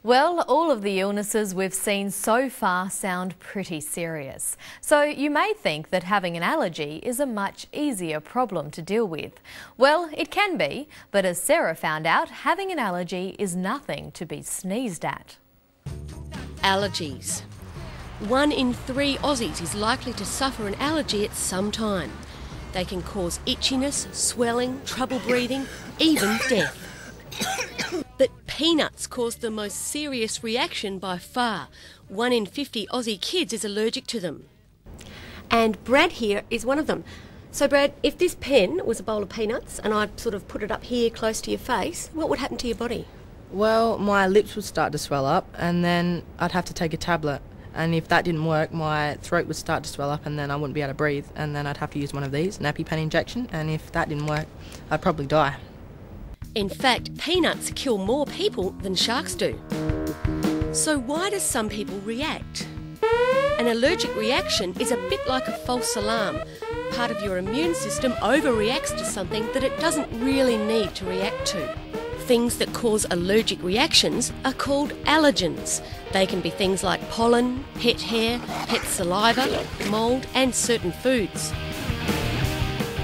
Well, all of the illnesses we've seen so far sound pretty serious. So you may think that having an allergy is a much easier problem to deal with. Well, it can be, but as Sarah found out, having an allergy is nothing to be sneezed at. Allergies. 1 in 3 Aussies is likely to suffer an allergy at some time. They can cause itchiness, swelling, trouble breathing, even death. But peanuts cause the most serious reaction by far. 1 in 50 Aussie kids is allergic to them. And Brad here is one of them. So Brad, if this pen was a bowl of peanuts and I sort of put it up here close to your face, what would happen to your body? Well, my lips would start to swell up and then I'd have to take a tablet. And if that didn't work, my throat would start to swell up and then I wouldn't be able to breathe. And then I'd have to use one of these, an EpiPen injection, and if that didn't work, I'd probably die. In fact, peanuts kill more people than sharks do. So why do some people react? An allergic reaction is a bit like a false alarm. Part of your immune system overreacts to something that it doesn't really need to react to. Things that cause allergic reactions are called allergens. They can be things like pollen, pet hair, pet saliva, mould and certain foods.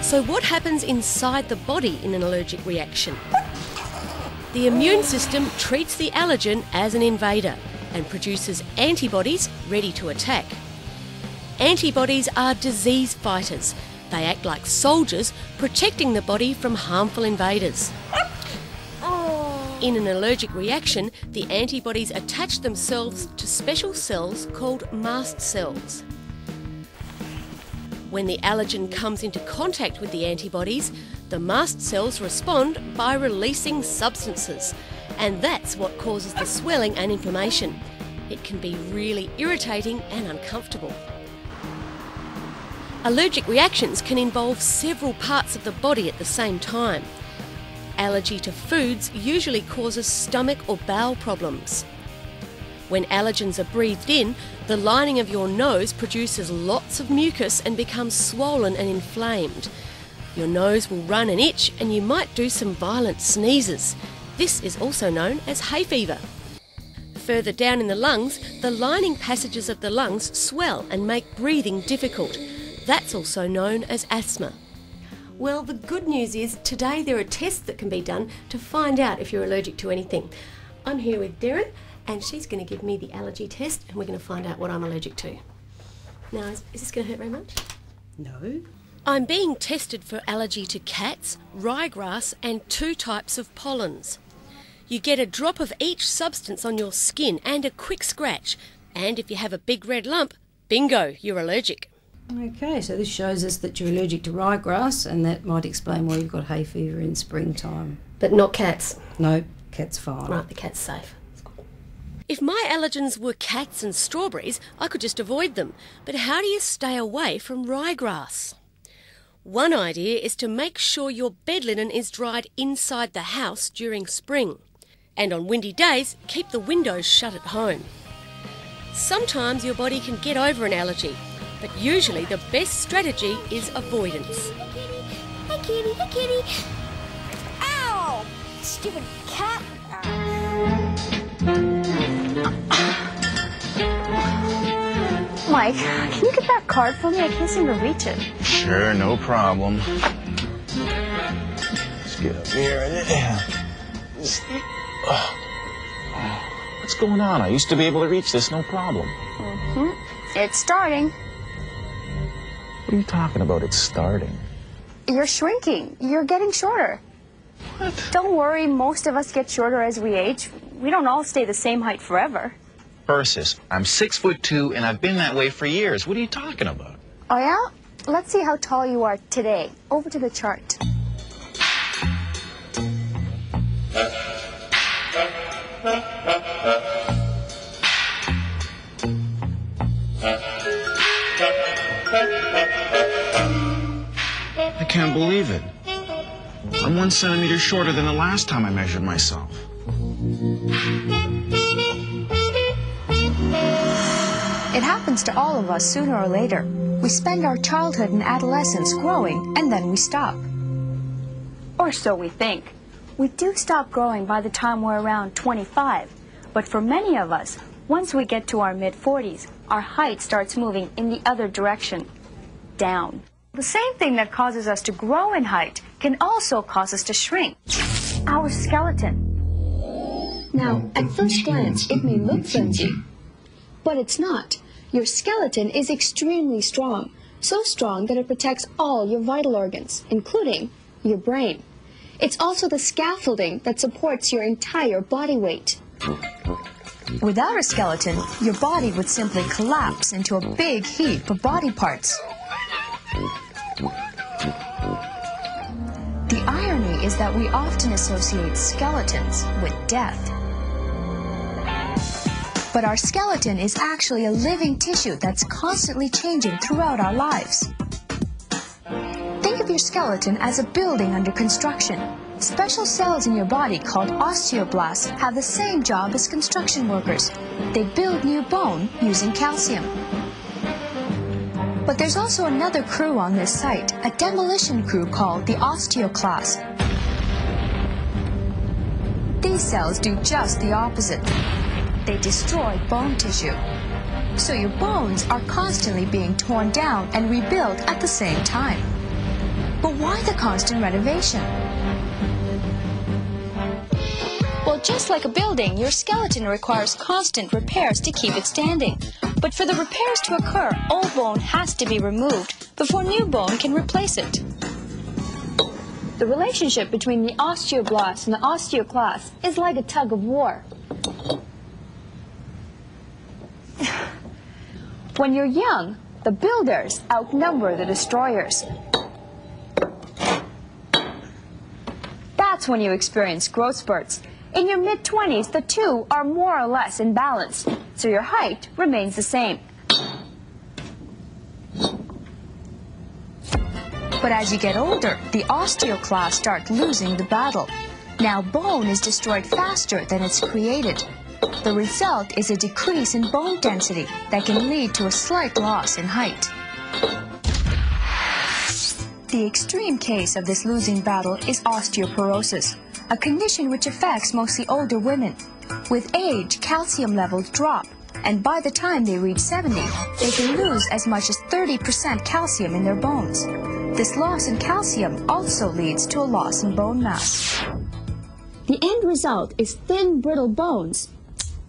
So what happens inside the body in an allergic reaction? The immune system treats the allergen as an invader and produces antibodies ready to attack. Antibodies are disease fighters. They act like soldiers protecting the body from harmful invaders. In an allergic reaction, the antibodies attach themselves to special cells called mast cells. When the allergen comes into contact with the antibodies, the mast cells respond by releasing substances, and that's what causes the swelling and inflammation. It can be really irritating and uncomfortable. Allergic reactions can involve several parts of the body at the same time. Allergy to foods usually causes stomach or bowel problems. When allergens are breathed in, the lining of your nose produces lots of mucus and becomes swollen and inflamed. Your nose will run and itch and you might do some violent sneezes. This is also known as hay fever. Further down in the lungs, the lining passages of the lungs swell and make breathing difficult. That's also known as asthma. Well, the good news is today there are tests that can be done to find out if you're allergic to anything. I'm here with Darren and she's going to give me the allergy test and we're going to find out what I'm allergic to. Now, is this going to hurt very much? No. I'm being tested for allergy to cats, ryegrass and 2 types of pollens. You get a drop of each substance on your skin and a quick scratch, and if you have a big red lump, bingo, you're allergic. Okay, so this shows us that you're allergic to ryegrass, and that might explain why you've got hay fever in springtime. But not cats? No, cat's fine. Right, the cat's safe. If my allergens were cats and strawberries, I could just avoid them. But how do you stay away from ryegrass? One idea is to make sure your bed linen is dried inside the house during spring. And on windy days, keep the windows shut at home. Sometimes your body can get over an allergy, but usually the best strategy is avoidance. Hi kitty, hi kitty. Ow! Stupid cat. Mike, can you get that card for me? I can't seem to reach it. Sure, no problem. Let's get up here. What's going on? I used to be able to reach this, no problem. It's starting. What are you talking about? It's starting. You're shrinking. You're getting shorter. What? Don't worry, most of us get shorter as we age. We don't all stay the same height forever. Persis, I'm 6'2" and I've been that way for years. What are you talking about? Oh yeah? Let's see how tall you are today. Over to the chart. I can't believe it. I'm 1 centimeter shorter than the last time I measured myself. It happens to all of us sooner or later. We spend our childhood and adolescence growing, and then we stop. Or so we think. We do stop growing by the time we're around 25, But for many of us, once we get to our mid-40s, our height starts moving in the other direction, down. The same thing that causes us to grow in height can also cause us to shrink. Our skeleton. Now, at first glance, it may look flimsy, but it's not. Your skeleton is extremely strong, so strong that it protects all your vital organs, including your brain. It's also the scaffolding that supports your entire body weight. Without a skeleton, your body would simply collapse into a big heap of body parts. The irony is that we often associate skeletons with death. But our skeleton is actually a living tissue that's constantly changing throughout our lives. Think of your skeleton as a building under construction. Special cells in your body called osteoblasts have the same job as construction workers. They build new bone using calcium. But there's also another crew on this site, a demolition crew called the osteoclasts. These cells do just the opposite. They destroy bone tissue. So your bones are constantly being torn down and rebuilt at the same time. But why the constant renovation? Well, just like a building, your skeleton requires constant repairs to keep it standing. But for the repairs to occur, old bone has to be removed before new bone can replace it. The relationship between the osteoblasts and the osteoclasts is like a tug of war. When you're young, the builders outnumber the destroyers. That's when you experience growth spurts. In your mid-20s, the two are more or less in balance, so your height remains the same. But as you get older, the osteoclasts start losing the battle. Now bone is destroyed faster than it's created. The result is a decrease in bone density that can lead to a slight loss in height. The extreme case of this losing battle is osteoporosis, a condition which affects mostly older women. With age, calcium levels drop, and by the time they reach 70, they can lose as much as 30% calcium in their bones. This loss in calcium also leads to a loss in bone mass. The end result is thin, brittle bones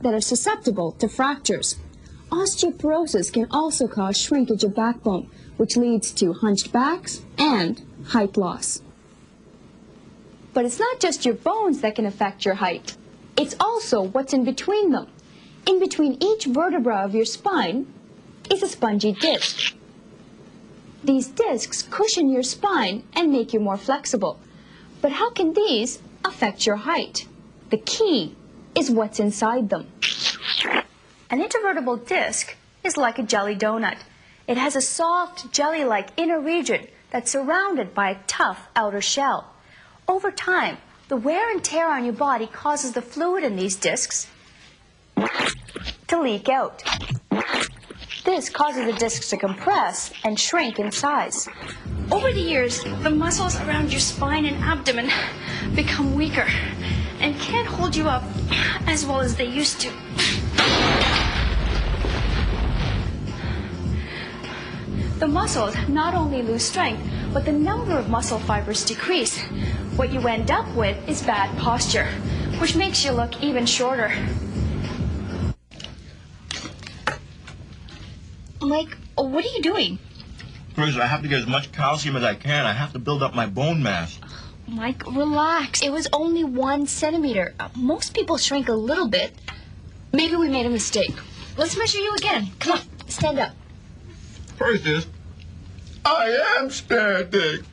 that are susceptible to fractures. Osteoporosis can also cause shrinkage of backbone, which leads to hunched backs and height loss. But it's not just your bones that can affect your height. It's also what's in between them. In between each vertebra of your spine is a spongy disc. These discs cushion your spine and make you more flexible. But how can these affect your height? The key is what's inside them. An intervertebral disc is like a jelly donut. It has a soft, jelly-like inner region that's surrounded by a tough outer shell. Over time, the wear and tear on your body causes the fluid in these discs to leak out. This causes the discs to compress and shrink in size. Over the years, the muscles around your spine and abdomen become weaker and can't hold you up as well as they used to. The muscles not only lose strength, but the number of muscle fibers decrease. What you end up with is bad posture, which makes you look even shorter. Mike, what are you doing? First, I have to get as much calcium as I can. I have to build up my bone mass. Mike, relax. It was only 1 centimeter. Most people shrink a little bit. Maybe we made a mistake. Let's measure you again. Come on, stand up. First is, I am standing.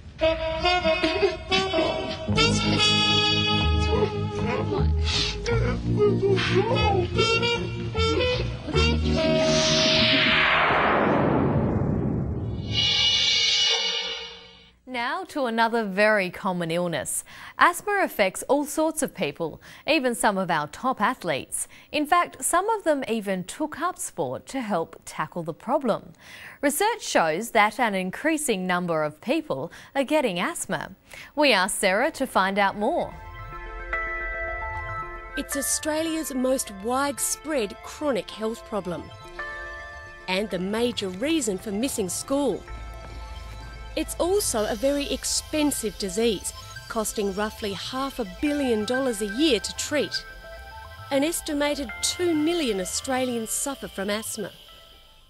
Now to another very common illness. Asthma affects all sorts of people, even some of our top athletes. In fact, some of them even took up sport to help tackle the problem. Research shows that an increasing number of people are getting asthma. We asked Sarah to find out more. It's Australia's most widespread chronic health problem and the major reason for missing school. It's also a very expensive disease, costing roughly $500 million a year to treat. An estimated 2 million Australians suffer from asthma.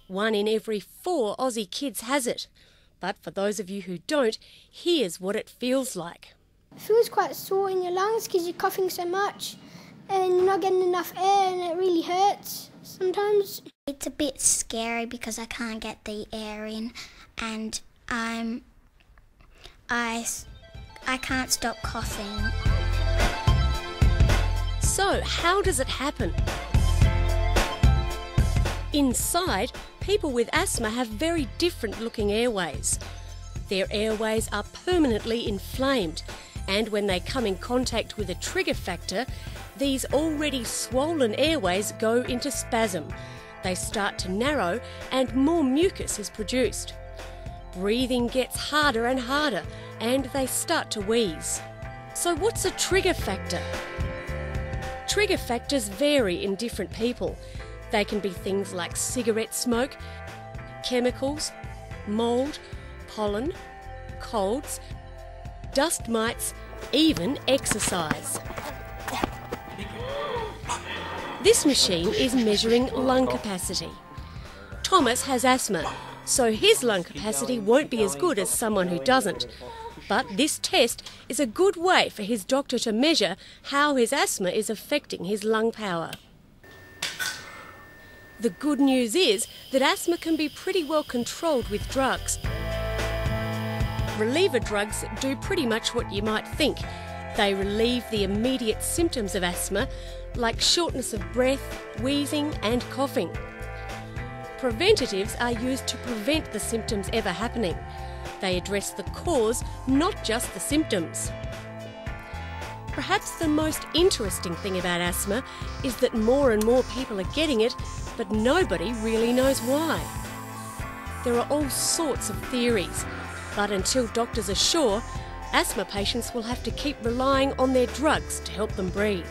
1 in every 4 Aussie kids has it. But for those of you who don't, here's what it feels like. It feels quite sore in your lungs because you're coughing so much and you're not getting enough air, and it really hurts sometimes. It's a bit scary because I can't get the air in, and I can't stop coughing. So, how does it happen? Inside, people with asthma have very different looking airways. Their airways are permanently inflamed, and when they come in contact with a trigger factor, these already swollen airways go into spasm. They start to narrow and more mucus is produced. Breathing gets harder and harder, and they start to wheeze. So what's a trigger factor? Trigger factors vary in different people. They can be things like cigarette smoke, chemicals, mould, pollen, colds, dust mites, even exercise. This machine is measuring lung capacity. Thomas has asthma, so his lung capacity won't be as good as someone who doesn't. But this test is a good way for his doctor to measure how his asthma is affecting his lung power. The good news is that asthma can be pretty well controlled with drugs. Reliever drugs do pretty much what you might think. They relieve the immediate symptoms of asthma, like shortness of breath, wheezing and coughing. Preventatives are used to prevent the symptoms ever happening. They address the cause, not just the symptoms. Perhaps the most interesting thing about asthma is that more and more people are getting it, but nobody really knows why. There are all sorts of theories, but until doctors are sure, asthma patients will have to keep relying on their drugs to help them breathe.